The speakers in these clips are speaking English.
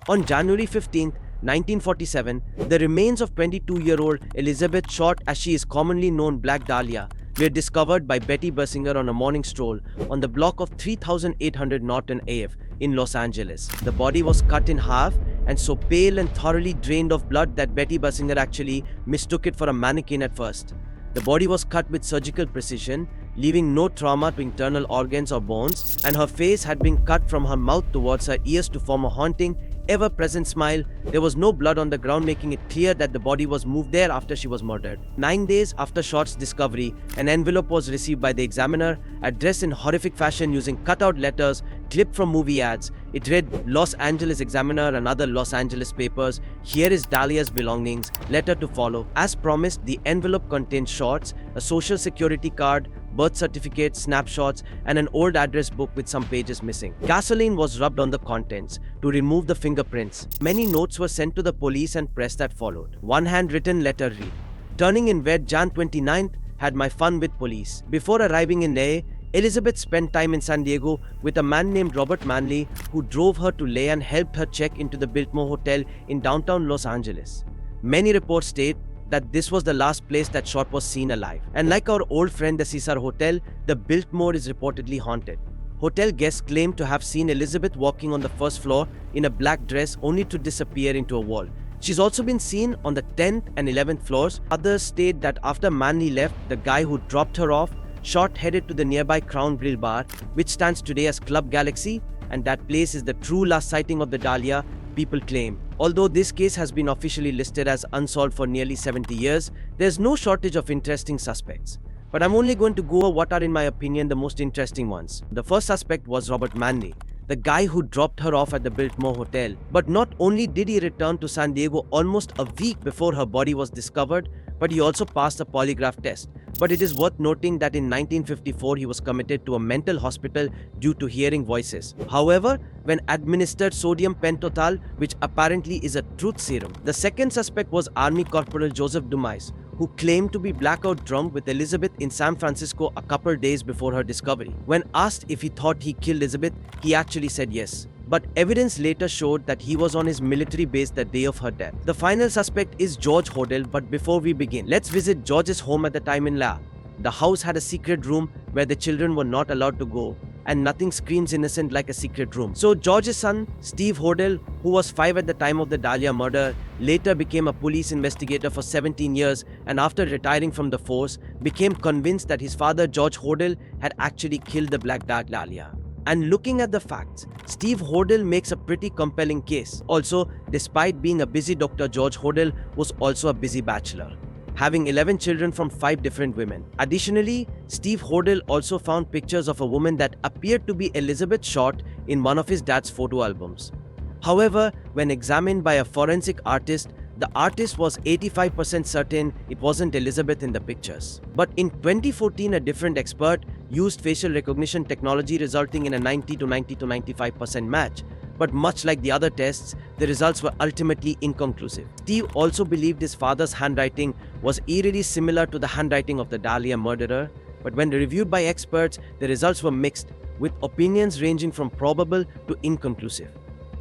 On January 15, 1947, the remains of 22-year-old Elizabeth Short, as she is commonly known, Black Dahlia, were discovered by Betty Bersinger on a morning stroll on the block of 3800 Norton Ave in Los Angeles. The body was cut in half and so pale and thoroughly drained of blood that Betty Bersinger actually mistook it for a mannequin at first. The body was cut with surgical precision, leaving no trauma to internal organs or bones, and her face had been cut from her mouth towards her ears to form a haunting, ever-present smile. There was no blood on the ground, making it clear that the body was moved there after she was murdered. 9 days after Short's discovery, an envelope was received by the Examiner, addressed in horrific fashion using cutout letters clipped from movie ads. It read, "Los Angeles Examiner and other Los Angeles papers. Here is Dahlia's belongings. Letter to follow." As promised, the envelope contained Shorts, a social security card, birth certificate, snapshots, and an old address book with some pages missing. Gasoline was rubbed on the contents to remove the fingerprints. Many notes were sent to the police and press that followed. One handwritten letter read, "Turning in bed Jan 29th, had my fun with police." Before arriving in LA, Elizabeth spent time in San Diego with a man named Robert Manley, who drove her to LA and helped her check into the Biltmore Hotel in downtown Los Angeles. Many reports state that this was the last place that Short was seen alive. And like our old friend the Cesar Hotel, the Biltmore is reportedly haunted. Hotel guests claim to have seen Elizabeth walking on the first floor in a black dress only to disappear into a wall. She's also been seen on the 10th and 11th floors. Others state that after Manley left, the guy who dropped her off, Short headed to the nearby Crown Grill bar, which stands today as Club Galaxy, and that place is the true last sighting of the Dahlia, people claim. Although this case has been officially listed as unsolved for nearly 70 years, there's no shortage of interesting suspects. But I'm only going to go over what are, in my opinion, the most interesting ones. The first suspect was Robert Manley, the guy who dropped her off at the Biltmore Hotel. But not only did he return to San Diego almost a week before her body was discovered, but he also passed a polygraph test. But it is worth noting that in 1954 he was committed to a mental hospital due to hearing voices. However, when administered sodium pentothal, which apparently is a truth serum. The second suspect was Army Corporal Joseph Dumais, who claimed to be blackout drunk with Elizabeth in San Francisco a couple days before her discovery. When asked if he thought he killed Elizabeth, he actually said yes. But evidence later showed that he was on his military base the day of her death. The final suspect is George Hodel, but before we begin, let's visit George's home at the time in La. The house had a secret room where the children were not allowed to go, and nothing screams innocent like a secret room. So George's son, Steve Hodel, who was 5 at the time of the Dahlia murder, later became a police investigator for 17 years, and after retiring from the force, became convinced that his father, George Hodel, had actually killed the Black Dahlia. And looking at the facts, Steve Hodel makes a pretty compelling case. Also, despite being a busy doctor, George Hodel was also a busy bachelor, having 11 children from 5 different women. Additionally, Steve Hodel also found pictures of a woman that appeared to be Elizabeth Short in one of his dad's photo albums. However, when examined by a forensic artist, the artist was 85% certain it wasn't Elizabeth in the pictures. But in 2014, a different expert used facial recognition technology, resulting in a 90 to 95% match. But much like the other tests, the results were ultimately inconclusive. Steve also believed his father's handwriting was eerily similar to the handwriting of the Dahlia murderer, but when reviewed by experts, the results were mixed, with opinions ranging from probable to inconclusive.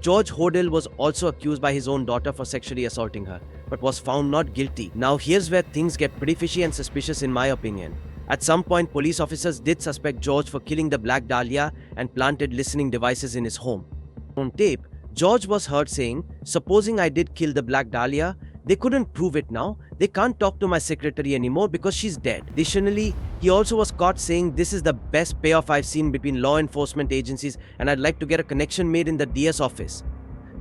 George Hodel was also accused by his own daughter for sexually assaulting her, but was found not guilty. Now here's where things get pretty fishy and suspicious in my opinion. At some point, police officers did suspect George for killing the Black Dahlia and planted listening devices in his home. On tape, George was heard saying, "Supposing I did kill the Black Dahlia, they couldn't prove it now. They can't talk to my secretary anymore because she's dead." Additionally, he also was caught saying, "This is the best payoff I've seen between law enforcement agencies and I'd like to get a connection made in the DS office."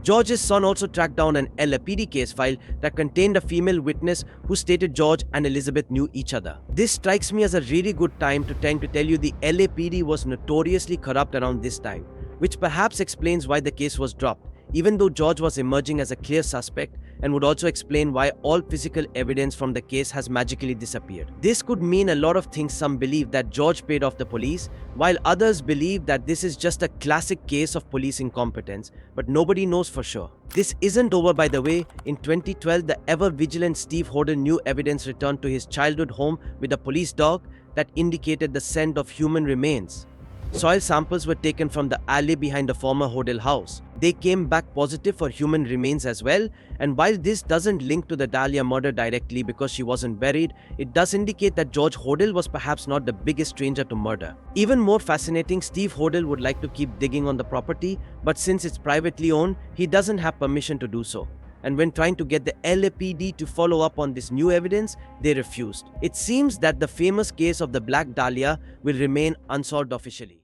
George's son also tracked down an LAPD case file that contained a female witness who stated George and Elizabeth knew each other. This strikes me as a really good time to tell you the LAPD was notoriously corrupt around this time, which perhaps explains why the case was dropped, even though George was emerging as a clear suspect, and would also explain why all physical evidence from the case has magically disappeared. This could mean a lot of things. Some believe that George paid off the police, while others believe that this is just a classic case of police incompetence, but nobody knows for sure. This isn't over, by the way. In 2012, the ever-vigilant Steve Hodel knew evidence returned to his childhood home with a police dog that indicated the scent of human remains. Soil samples were taken from the alley behind the former Hodel house. They came back positive for human remains as well, and while this doesn't link to the Dahlia murder directly because she wasn't buried, it does indicate that George Hodel was perhaps not the biggest stranger to murder. Even more fascinating, Steve Hodel would like to keep digging on the property, but since it's privately owned, he doesn't have permission to do so. And when trying to get the LAPD to follow up on this new evidence, they refused. It seems that the famous case of the Black Dahlia will remain unsolved officially.